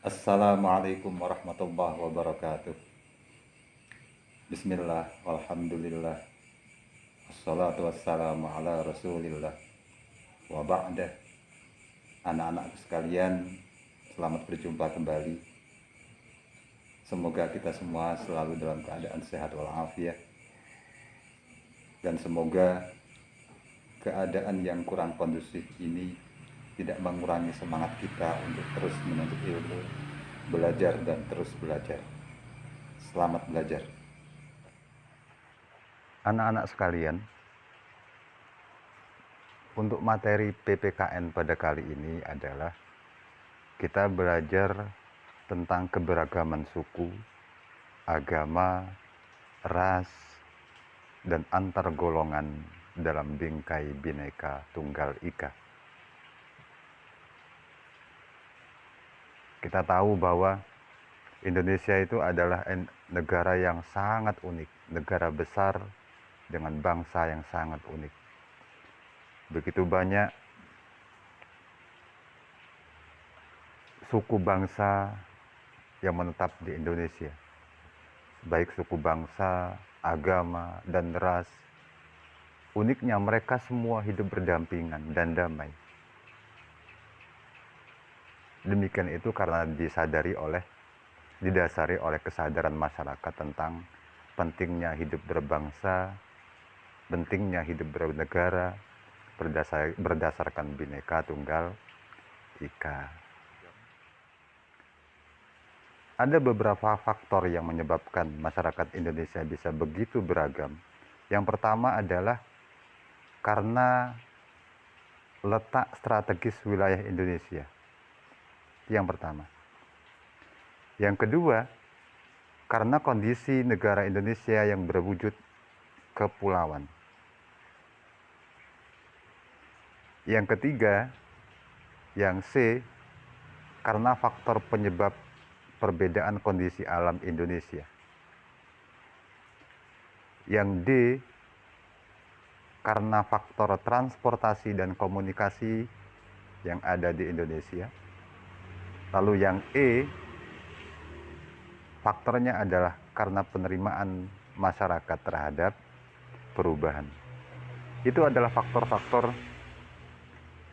Assalamualaikum warahmatullahi wabarakatuh. Bismillah, walhamdulillah, wassalatu wassalamu ala rasulillah. Wa ba'dah, anak-anakku sekalian, selamat berjumpa kembali. Semoga kita semua selalu dalam keadaan sehat walafiat. Dan semoga keadaan yang kurang kondusif ini tidak mengurangi semangat kita untuk terus menuntut ilmu, belajar dan terus belajar. Selamat belajar. Anak-anak sekalian, untuk materi PPKN pada kali ini adalah kita belajar tentang keberagaman suku, agama, ras, dan antar golongan dalam bingkai Bhinneka Tunggal Ika. Kita tahu bahwa Indonesia itu adalah negara yang sangat unik, negara besar dengan bangsa yang sangat unik. Begitu banyak suku bangsa yang menetap di Indonesia, baik suku bangsa, agama, dan ras. Uniknya mereka semua hidup berdampingan dan damai. Demikian itu karena didasari oleh kesadaran masyarakat tentang pentingnya hidup berbangsa, pentingnya hidup bernegara, berdasarkan Bhinneka Tunggal Ika. Ada beberapa faktor yang menyebabkan masyarakat Indonesia bisa begitu beragam. Yang pertama adalah karena letak strategis wilayah Indonesia. Yang pertama. Yang kedua, karena kondisi negara Indonesia yang berwujud kepulauan. Yang ketiga, yang C, karena faktor penyebab perbedaan kondisi alam Indonesia. Yang D, karena faktor transportasi dan komunikasi yang ada di Indonesia. Lalu yang E, faktornya adalah karena penerimaan masyarakat terhadap perubahan. Itu adalah faktor-faktor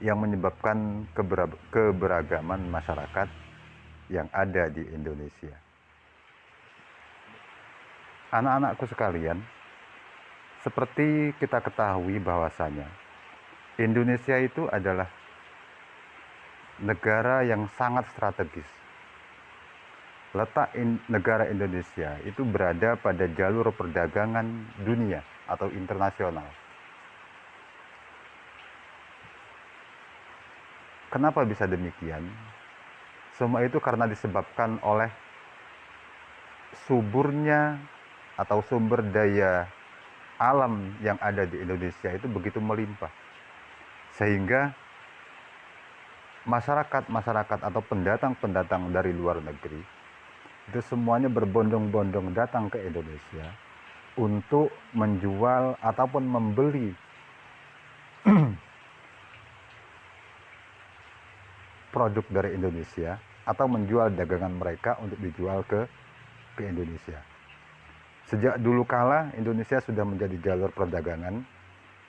yang menyebabkan keberagaman masyarakat yang ada di Indonesia. Anak-anakku sekalian, seperti kita ketahui bahwasanya Indonesia itu adalah negara yang sangat strategis. Letak negara Indonesia itu berada pada jalur perdagangan dunia atau internasional. Kenapa bisa demikian? Semua itu karena disebabkan oleh suburnya atau sumber daya alam yang ada di Indonesia itu begitu melimpah. Sehingga masyarakat atau pendatang-pendatang dari luar negeri itu semuanya berbondong-bondong datang ke Indonesia untuk menjual ataupun membeli produk dari Indonesia atau menjual dagangan mereka untuk dijual ke Indonesia. Sejak dulu kala Indonesia sudah menjadi jalur perdagangan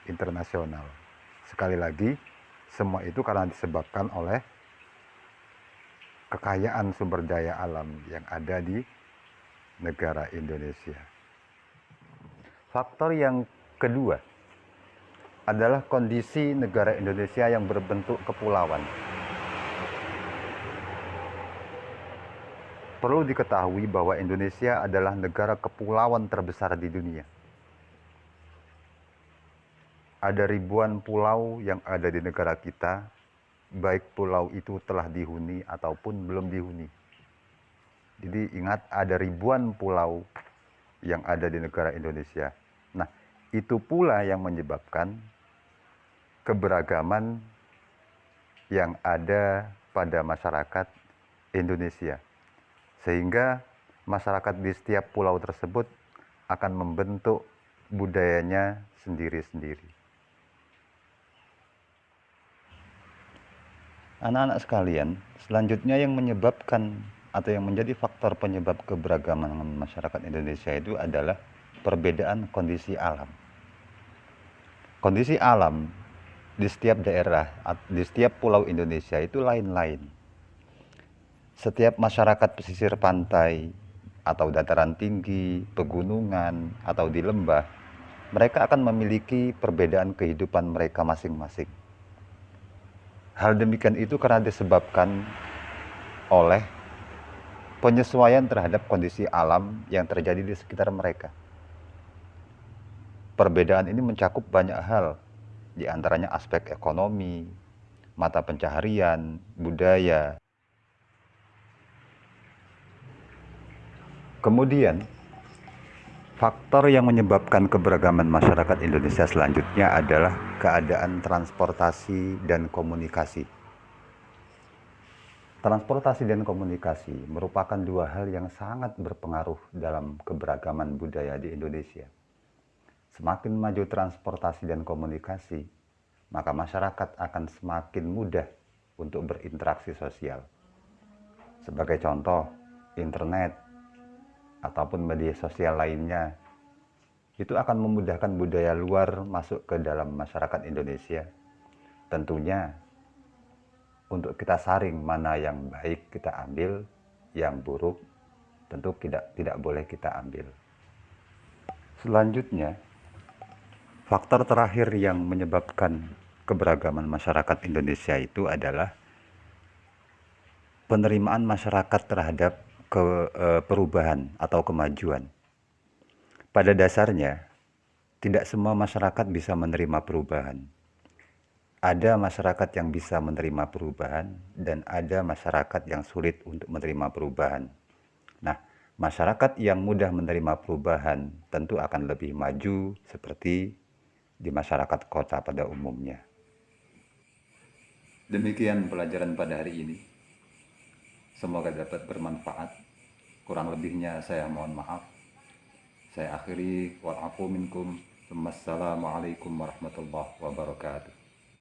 internasional. Sekali lagi, semua itu karena disebabkan oleh kekayaan sumber daya alam yang ada di negara Indonesia. Faktor yang kedua adalah kondisi negara Indonesia yang berbentuk kepulauan. Perlu diketahui bahwa Indonesia adalah negara kepulauan terbesar di dunia. Ada ribuan pulau yang ada di negara kita, baik pulau itu telah dihuni ataupun belum dihuni. Jadi ingat, ada ribuan pulau yang ada di negara Indonesia. Nah, itu pula yang menyebabkan keberagaman yang ada pada masyarakat Indonesia. Sehingga masyarakat di setiap pulau tersebut akan membentuk budayanya sendiri-sendiri. Anak-anak sekalian, selanjutnya yang menyebabkan atau yang menjadi faktor penyebab keberagaman masyarakat Indonesia itu adalah perbedaan kondisi alam. Kondisi alam di setiap daerah, di setiap pulau Indonesia itu lain-lain. Setiap masyarakat pesisir pantai atau dataran tinggi, pegunungan, atau di lembah, mereka akan memiliki perbedaan kehidupan mereka masing-masing. Hal demikian itu karena disebabkan oleh penyesuaian terhadap kondisi alam yang terjadi di sekitar mereka. Perbedaan ini mencakup banyak hal, di antaranya aspek ekonomi, mata pencaharian, budaya. Kemudian, faktor yang menyebabkan keberagaman masyarakat Indonesia selanjutnya adalah keadaan transportasi dan komunikasi. Transportasi dan komunikasi merupakan dua hal yang sangat berpengaruh dalam keberagaman budaya di Indonesia. Semakin maju transportasi dan komunikasi, maka masyarakat akan semakin mudah untuk berinteraksi sosial. Sebagai contoh, internet ataupun media sosial lainnya itu akan memudahkan budaya luar masuk ke dalam masyarakat Indonesia. Tentunya untuk kita saring mana yang baik kita ambil, yang buruk tentu tidak boleh kita ambil. Selanjutnya, faktor terakhir yang menyebabkan keberagaman masyarakat Indonesia itu adalah penerimaan masyarakat terhadap perubahan atau kemajuan. Pada dasarnya, tidak semua masyarakat bisa menerima perubahan. Ada masyarakat yang bisa menerima perubahan dan ada masyarakat yang sulit untuk menerima perubahan. Nah, masyarakat yang mudah menerima perubahan tentu akan lebih maju seperti di masyarakat kota pada umumnya. Demikian pelajaran pada hari ini. Semoga dapat bermanfaat. Kurang lebihnya saya mohon maaf. Saya akhiri wal afu minkum. Wassalamualaikum warahmatullahi wabarakatuh.